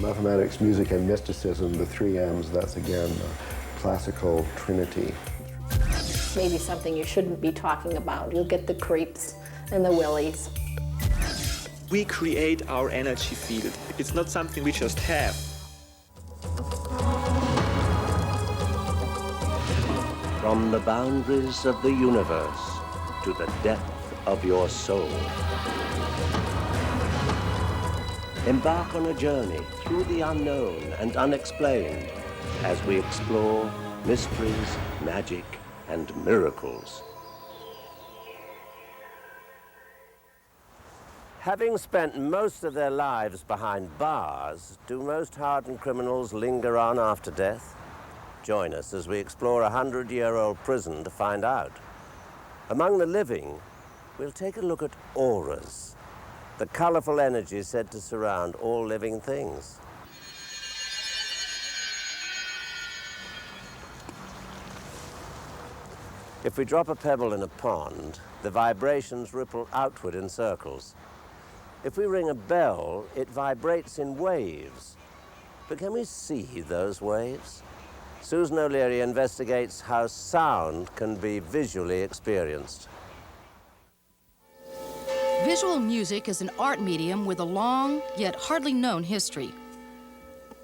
Mathematics, music, and mysticism, the three M's, that's again a classical trinity. Maybe something you shouldn't be talking about. You'll get the creeps and the willies. We create our energy field. It's not something we just have. From the boundaries of the universe to the depth of your soul. Embark on a journey through the unknown and unexplained as we explore mysteries, magic, and miracles. Having spent most of their lives behind bars, do most hardened criminals linger on after death? Join us as we explore a 100-year-old prison to find out. Among the living, we'll take a look at auras, the colorful energy said to surround all living things. If we drop a pebble in a pond, the vibrations ripple outward in circles. If we ring a bell, it vibrates in waves. But can we see those waves? Susan O'Leary investigates how sound can be visually experienced. Visual music is an art medium with a long, yet hardly known history.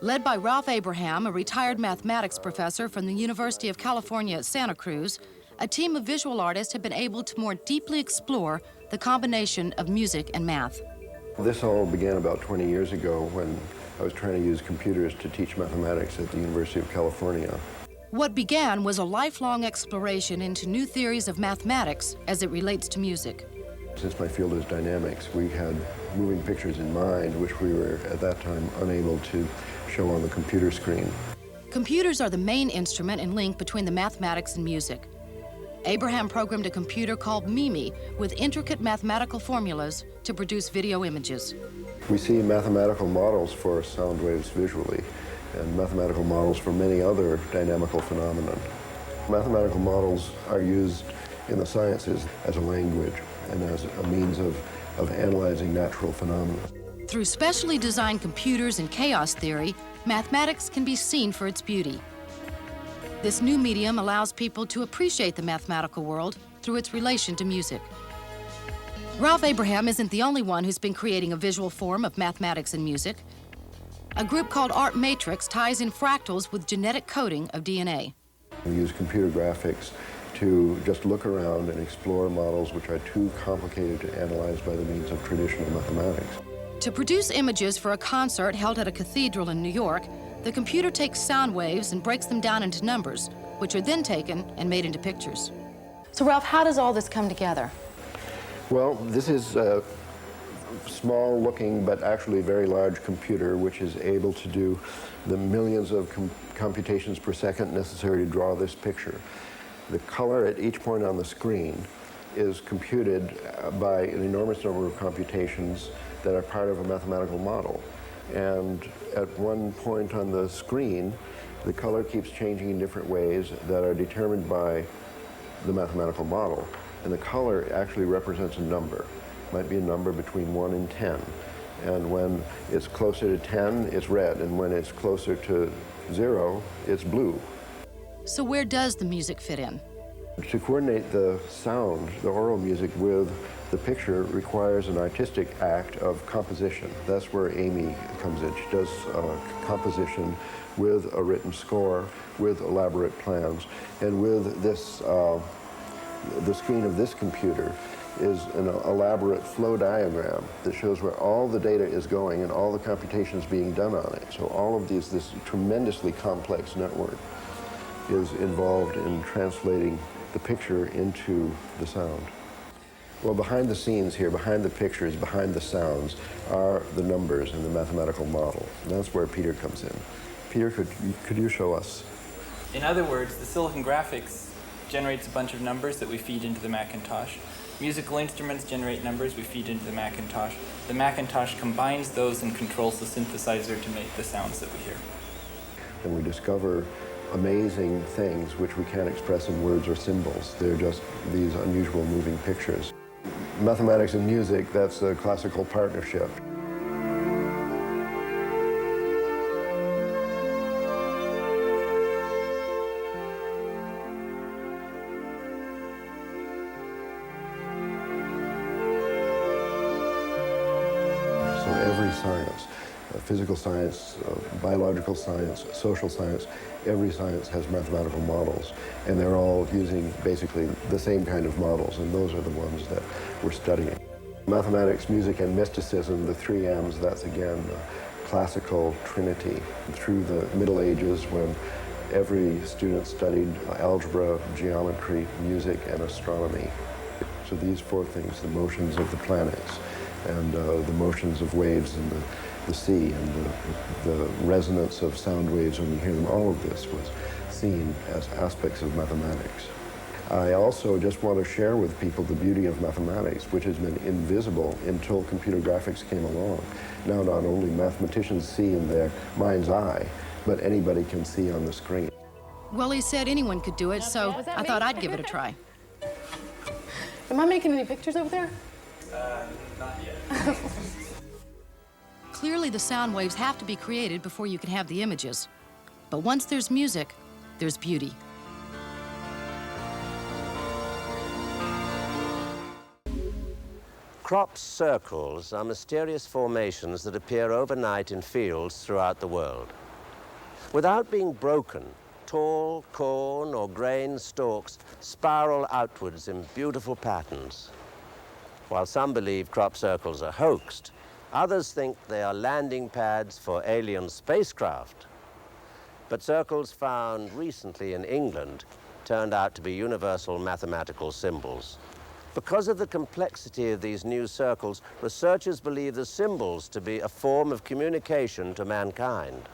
Led by Ralph Abraham, a retired mathematics professor from the University of California at Santa Cruz, a team of visual artists have been able to more deeply explore the combination of music and math. This all began about 20 years ago when I was trying to use computers to teach mathematics at the University of California. What began was a lifelong exploration into new theories of mathematics as it relates to music. Since my field is dynamics, we had moving pictures in mind, which we were at that time unable to show on the computer screen. Computers are the main instrument and link between the mathematics and music. Abraham programmed a computer called Mimi with intricate mathematical formulas to produce video images. We see mathematical models for sound waves visually and mathematical models for many other dynamical phenomena. Mathematical models are used in the sciences as a language and as a means of analyzing natural phenomena. Through specially designed computers and chaos theory, mathematics can be seen for its beauty. This new medium allows people to appreciate the mathematical world through its relation to music. Ralph Abraham isn't the only one who's been creating a visual form of mathematics and music. A group called Art Matrix ties in fractals with genetic coding of DNA. We use computer graphics to just look around and explore models which are too complicated to analyze by the means of traditional mathematics. To produce images for a concert held at a cathedral in New York, the computer takes sound waves and breaks them down into numbers, which are then taken and made into pictures. So Ralph, how does all this come together? Well, this is a small-looking but actually very large computer which is able to do the millions of computations per second necessary to draw this picture. The color at each point on the screen is computed by an enormous number of computations that are part of a mathematical model. And at one point on the screen, the color keeps changing in different ways that are determined by the mathematical model. And the color actually represents a number. It might be a number between 1 and 10. And when it's closer to 10, it's red. And when it's closer to 0, it's blue. So where does the music fit in? To coordinate the sound, the oral music, with the picture requires an artistic act of composition. That's where Amy comes in. She does composition with a written score, with elaborate plans, and with this, the screen of this computer is an elaborate flow diagram that shows where all the data is going and all the computations being done on it. So all of this tremendously complex network is involved in translating the picture into the sound. Well, behind the scenes here, behind the pictures, behind the sounds, are the numbers in the mathematical model. And that's where Peter comes in. Peter, could you show us? In other words, the silicon graphics generates a bunch of numbers that we feed into the Macintosh. Musical instruments generate numbers we feed into the Macintosh. The Macintosh combines those and controls the synthesizer to make the sounds that we hear. And we discover amazing things which we can't express in words or symbols. They're just these unusual moving pictures. Mathematics and music, that's a classical partnership. science. Physical science, biological science, social science, every science has mathematical models, and they're all using basically the same kind of models, and those are the ones that we're studying. Mathematics, music, and mysticism, the three M's, that's again the classical trinity. Through the Middle Ages, when every student studied algebra, geometry, music, and astronomy. So these four things, the motions of the planets, and the motions of waves in the sea, and the resonance of sound waves when you hear them, all of this was seen as aspects of mathematics. I also just want to share with people the beauty of mathematics, which has been invisible until computer graphics came along. Now not only mathematicians see in their mind's eye, but anybody can see on the screen. Well, he said anyone could do it, so I thought I'd give it a try. Am I making any pictures over there? Not yet. Clearly, the sound waves have to be created before you can have the images. But once there's music, there's beauty. Crop circles are mysterious formations that appear overnight in fields throughout the world. Without being broken, tall corn or grain stalks spiral outwards in beautiful patterns. While some believe crop circles are hoaxed, others think they are landing pads for alien spacecraft. But circles found recently in England turned out to be universal mathematical symbols. Because of the complexity of these new circles, researchers believe the symbols to be a form of communication to mankind.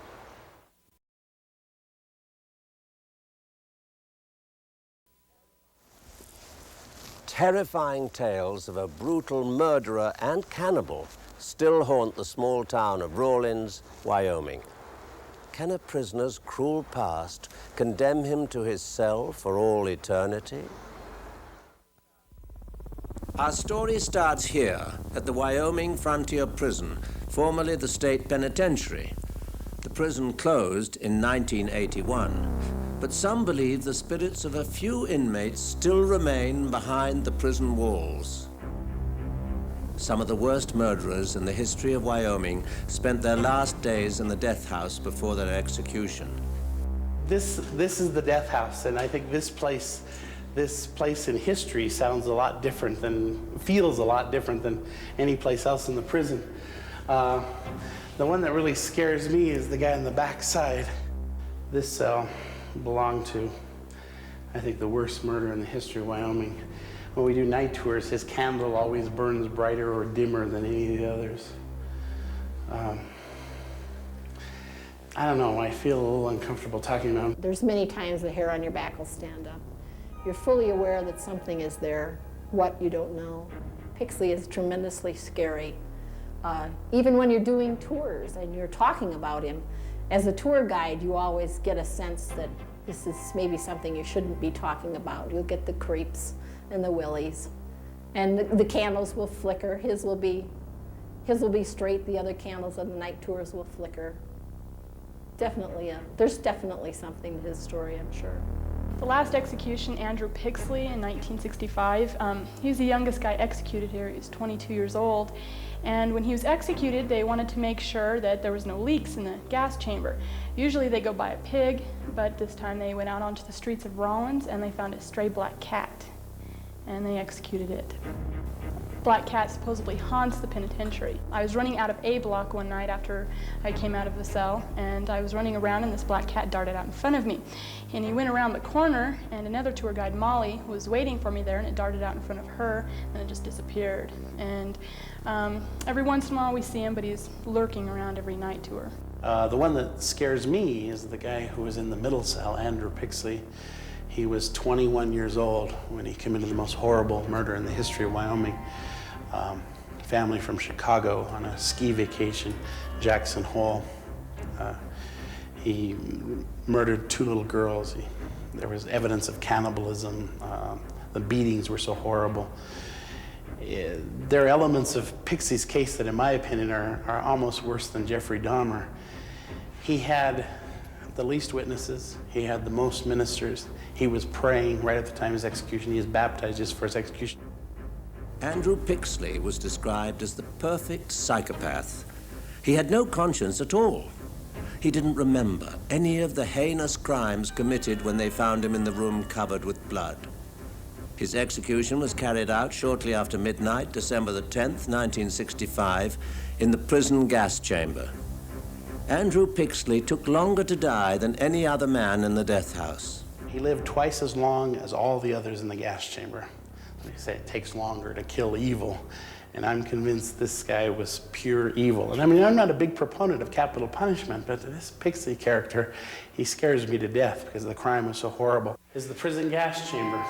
Terrifying tales of a brutal murderer and cannibal still haunt the small town of Rawlins, Wyoming. Can a prisoner's cruel past condemn him to his cell for all eternity? Our story starts here at the Wyoming Frontier Prison, formerly the state penitentiary. The prison closed in 1981, but some believe the spirits of a few inmates still remain behind the prison walls. Some of the worst murderers in the history of Wyoming spent their last days in the death house before their execution. This is the death house, and I think this place in history sounds a lot different feels a lot different than any place else in the prison. The one that really scares me is the guy on the back side. This cell belonged to, I think, the worst murder in the history of Wyoming. When we do night tours, his candle always burns brighter or dimmer than any of the others. I don't know, I feel a little uncomfortable talking about him. There's many times the hair on your back will stand up. You're fully aware that something is there, what you don't know. Pixley is tremendously scary. Even when you're doing tours and you're talking about him, as a tour guide, you always get a sense that this is maybe something you shouldn't be talking about. You'll get the creeps and the willies. And the candles will flicker. His will be straight. The other candles on the night tours will flicker. There's definitely something to his story, I'm sure. The last execution, Andrew Pixley in 1965, he was the youngest guy executed here. He was 22 years old. And when he was executed, they wanted to make sure that there was no leaks in the gas chamber. Usually they go by a pig, but this time they went out onto the streets of Rawlins and they found a stray black cat, and they executed it. Black cat supposedly haunts the penitentiary. I was running out of A block one night after I came out of the cell, and I was running around and this black cat darted out in front of me. And he went around the corner, and another tour guide, Molly, was waiting for me there, and it darted out in front of her, and it just disappeared. And every once in a while we see him, but he's lurking around every night tour. The one that scares me is the guy who was in the middle cell, Andrew Pixley. He was 21 years old when he committed the most horrible murder in the history of Wyoming. Family from Chicago on a ski vacation, Jackson Hole. He murdered 2 little girls. There was evidence of cannibalism. The beatings were so horrible. There are elements of Pixley's case that, in my opinion, are almost worse than Jeffrey Dahmer. He had the least witnesses. He had the most ministers. He was praying right at the time of his execution. He was baptized just for his execution. Andrew Pixley was described as the perfect psychopath. He had no conscience at all. He didn't remember any of the heinous crimes committed when they found him in the room covered with blood. His execution was carried out shortly after midnight, December the 10th, 1965, in the prison gas chamber. Andrew Pixley took longer to die than any other man in the death house. He lived twice as long as all the others in the gas chamber. They say it takes longer to kill evil, and I'm convinced this guy was pure evil. And I mean, I'm not a big proponent of capital punishment, but this Pixley character, he scares me to death because the crime was so horrible. This is the prison gas chamber.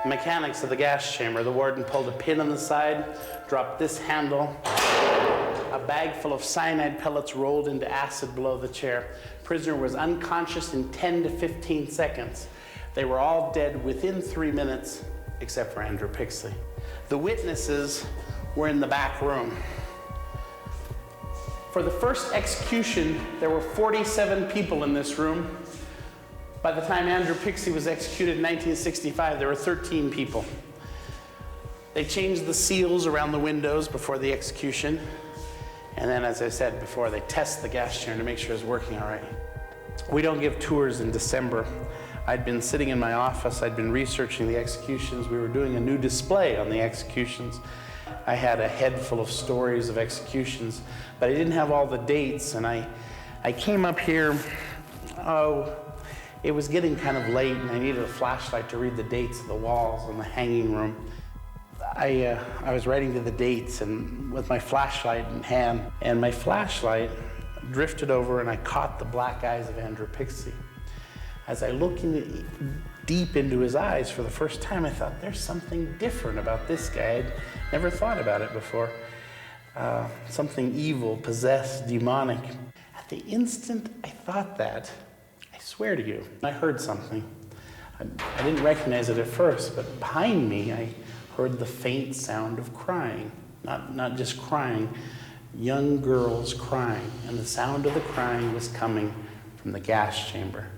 Mechanics of the gas chamber. The warden pulled a pin on the side, dropped this handle. A bag full of cyanide pellets rolled into acid below the chair. Prisoner was unconscious in 10 to 15 seconds. They were all dead within 3 minutes, except for Andrew Pixley. The witnesses were in the back room. For the first execution, there were 47 people in this room. By the time Andrew Pixley was executed in 1965, there were 13 people. They changed the seals around the windows before the execution. And then, as I said before, they test the gas chamber to make sure it's working all right. We don't give tours in December. I'd been sitting in my office. I'd been researching the executions. We were doing a new display on the executions. I had a head full of stories of executions, but I didn't have all the dates. And I came up here, it was getting kind of late, and I needed a flashlight to read the dates of the walls in the hanging room. I was writing to the dates and with my flashlight in hand, and my flashlight drifted over and I caught the black eyes of Andrew Pixley. As I looked deep into his eyes for the first time, I thought, there's something different about this guy. I'd never thought about it before. Something evil, possessed, demonic. At the instant I thought that, I swear to you, I heard something. I didn't recognize it at first, but behind me, I heard the faint sound of crying. Not just crying, young girls crying. And the sound of the crying was coming from the gas chamber.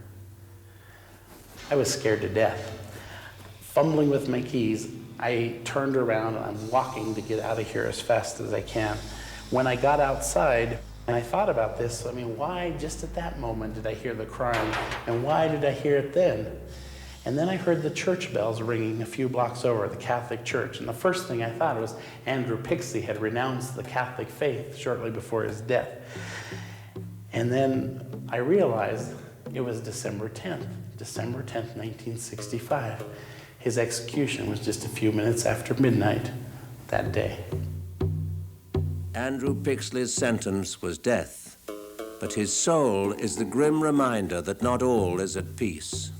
I was scared to death. Fumbling with my keys, I turned around and I'm walking to get out of here as fast as I can. When I got outside, and I thought about this, I mean, why just at that moment did I hear the crying? And why did I hear it then? And then I heard the church bells ringing a few blocks over, the Catholic Church. And the first thing I thought was Andrew Pixley had renounced the Catholic faith shortly before his death. And then I realized it was December 10th, 1965. His execution was just a few minutes after midnight that day. Andrew Pixley's sentence was death, but his soul is the grim reminder that not all is at peace.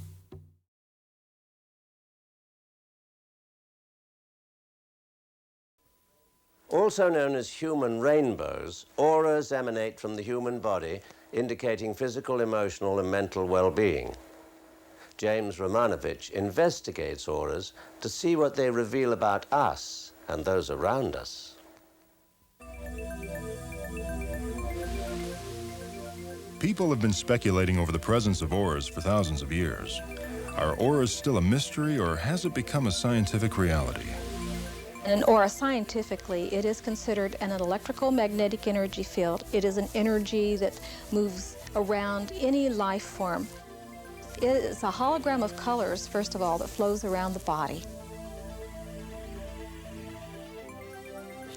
Also known as human rainbows, auras emanate from the human body, indicating physical, emotional, and mental well-being. James Romanovich investigates auras to see what they reveal about us and those around us. People have been speculating over the presence of auras for thousands of years. Are auras still a mystery, or has it become a scientific reality? An aura, scientifically, it is considered an electrical magnetic energy field. It is an energy that moves around any life form. It is a hologram of colors, first of all, that flows around the body.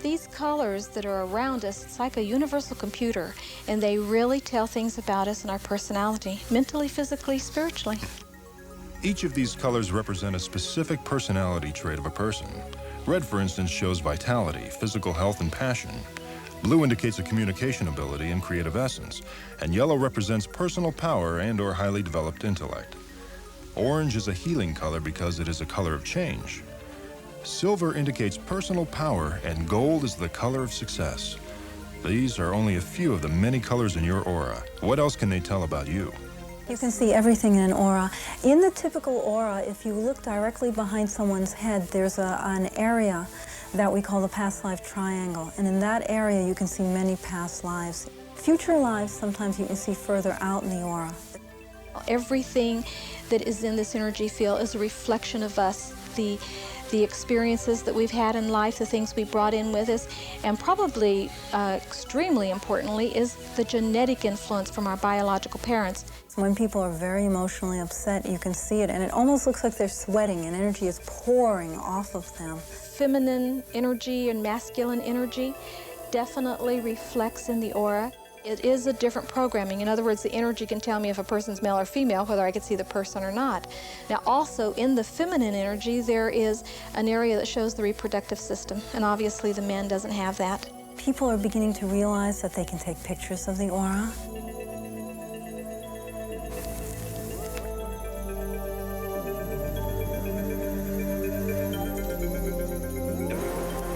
These colors that are around us, it's like a universal computer, and they really tell things about us and our personality, mentally, physically, spiritually. Each of these colors represent a specific personality trait of a person. Red, for instance, shows vitality, physical health, and passion. Blue indicates a communication ability and creative essence, and yellow represents personal power and/or highly developed intellect. Orange is a healing color because it is a color of change. Silver indicates personal power, and gold is the color of success. These are only a few of the many colors in your aura. What else can they tell about you? You can see everything in an aura. In the typical aura, if you look directly behind someone's head, there's an area that we call the past life triangle. And in that area, you can see many past lives. Future lives, sometimes you can see further out in the aura. Everything that is in this energy field is a reflection of us, the experiences that we've had in life, the things we brought in with us, and probably extremely importantly is the genetic influence from our biological parents. When people are very emotionally upset, you can see it, and it almost looks like they're sweating and energy is pouring off of them. Feminine energy and masculine energy definitely reflects in the aura. It is a different programming. In other words, the energy can tell me if a person's male or female, whether I can see the person or not. Now, also in the feminine energy, there is an area that shows the reproductive system, and obviously the man doesn't have that. People are beginning to realize that they can take pictures of the aura.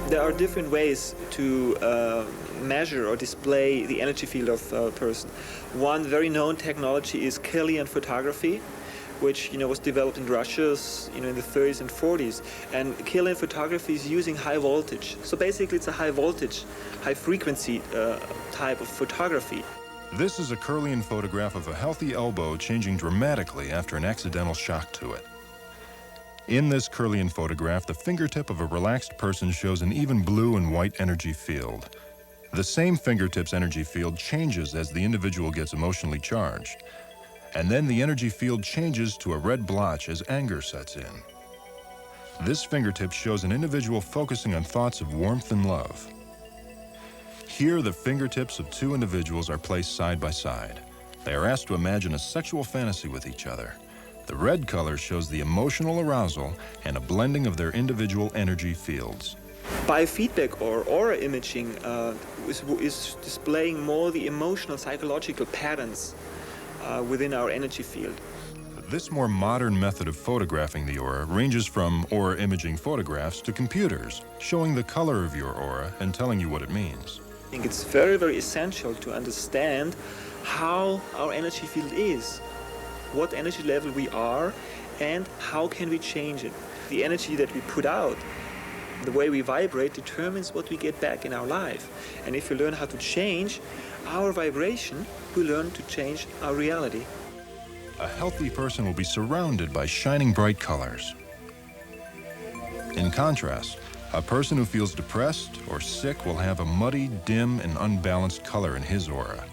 There are different ways to measure or display the energy field of a person. One very known technology is Kirlian photography, which was developed in Russia in the 30s and 40s. And Kirlian photography is using high voltage. So basically it's a high voltage, high frequency type of photography. This is a Kirlian photograph of a healthy elbow changing dramatically after an accidental shock to it. In this Kirlian photograph, the fingertip of a relaxed person shows an even blue and white energy field. The same fingertip's energy field changes as the individual gets emotionally charged. And then the energy field changes to a red blotch as anger sets in. This fingertip shows an individual focusing on thoughts of warmth and love. Here, the fingertips of two individuals are placed side by side. They are asked to imagine a sexual fantasy with each other. The red color shows the emotional arousal and a blending of their individual energy fields. Biofeedback or aura imaging is displaying more the emotional, psychological patterns within our energy field. This more modern method of photographing the aura ranges from aura imaging photographs to computers, showing the color of your aura and telling you what it means. I think it's very, very essential to understand how our energy field is, what energy level we are, and how can we change it. The energy that we put out, the way we vibrate, determines what we get back in our life. And if we learn how to change our vibration, we learn to change our reality. A healthy person will be surrounded by shining bright colors. In contrast, a person who feels depressed or sick will have a muddy, dim, and unbalanced color in his aura.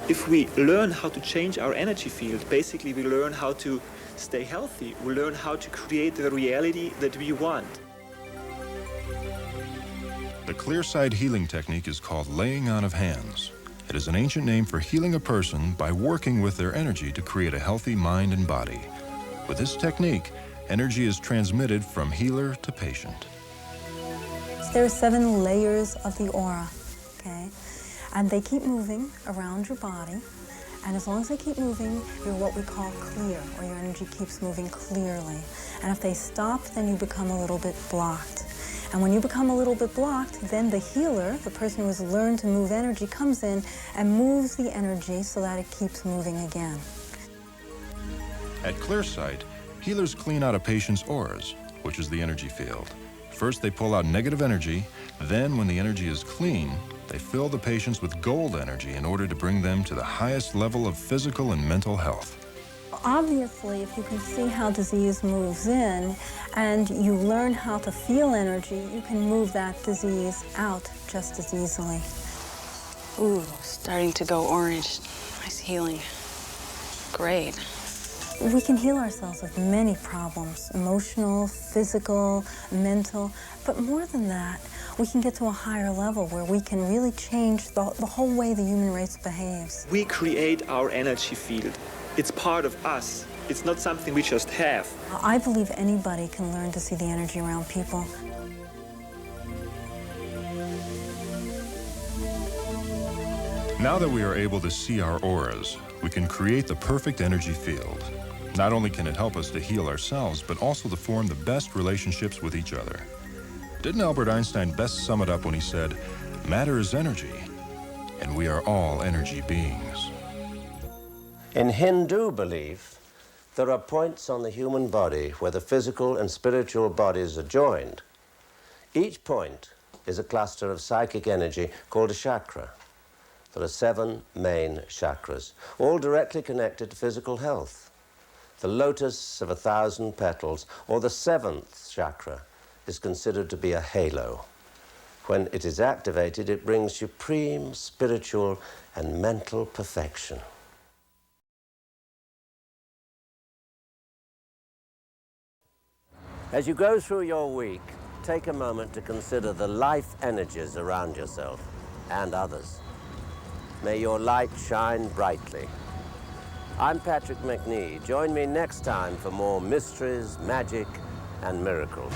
If we learn how to change our energy field, basically we learn how to stay healthy. We learn how to create the reality that we want. The clear-side healing technique is called laying on of hands. It is an ancient name for healing a person by working with their energy to create a healthy mind and body. With this technique, energy is transmitted from healer to patient. There are 7 layers of the aura, okay? And they keep moving around your body. And as long as they keep moving, you're what we call clear, or your energy keeps moving clearly. And if they stop, then you become a little bit blocked. And when you become a little bit blocked, then the healer, the person who has learned to move energy, comes in and moves the energy so that it keeps moving again. At Clearsight, healers clean out a patient's auras, which is the energy field. First, they pull out negative energy. Then, when the energy is clean, they fill the patients with gold energy in order to bring them to the highest level of physical and mental health. Obviously, if you can see how disease moves in and you learn how to feel energy, you can move that disease out just as easily. Ooh, starting to go orange. Nice healing. Great. We can heal ourselves of many problems, emotional, physical, mental, but more than that, we can get to a higher level where we can really change the whole way the human race behaves. We create our energy field. It's part of us. It's not something we just have. I believe anybody can learn to see the energy around people. Now that we are able to see our auras, we can create the perfect energy field. Not only can it help us to heal ourselves, but also to form the best relationships with each other. Didn't Albert Einstein best sum it up when he said, "Matter is energy, and we are all energy beings"? In Hindu belief, there are points on the human body where the physical and spiritual bodies are joined. Each point is a cluster of psychic energy called a chakra. There are 7 main chakras, all directly connected to physical health. The lotus of 1,000 petals, or the 7th chakra, is considered to be a halo. When it is activated, it brings supreme spiritual and mental perfection. As you go through your week, take a moment to consider the life energies around yourself and others. May your light shine brightly. I'm Patrick Macnee. Join me next time for more mysteries, magic, and miracles.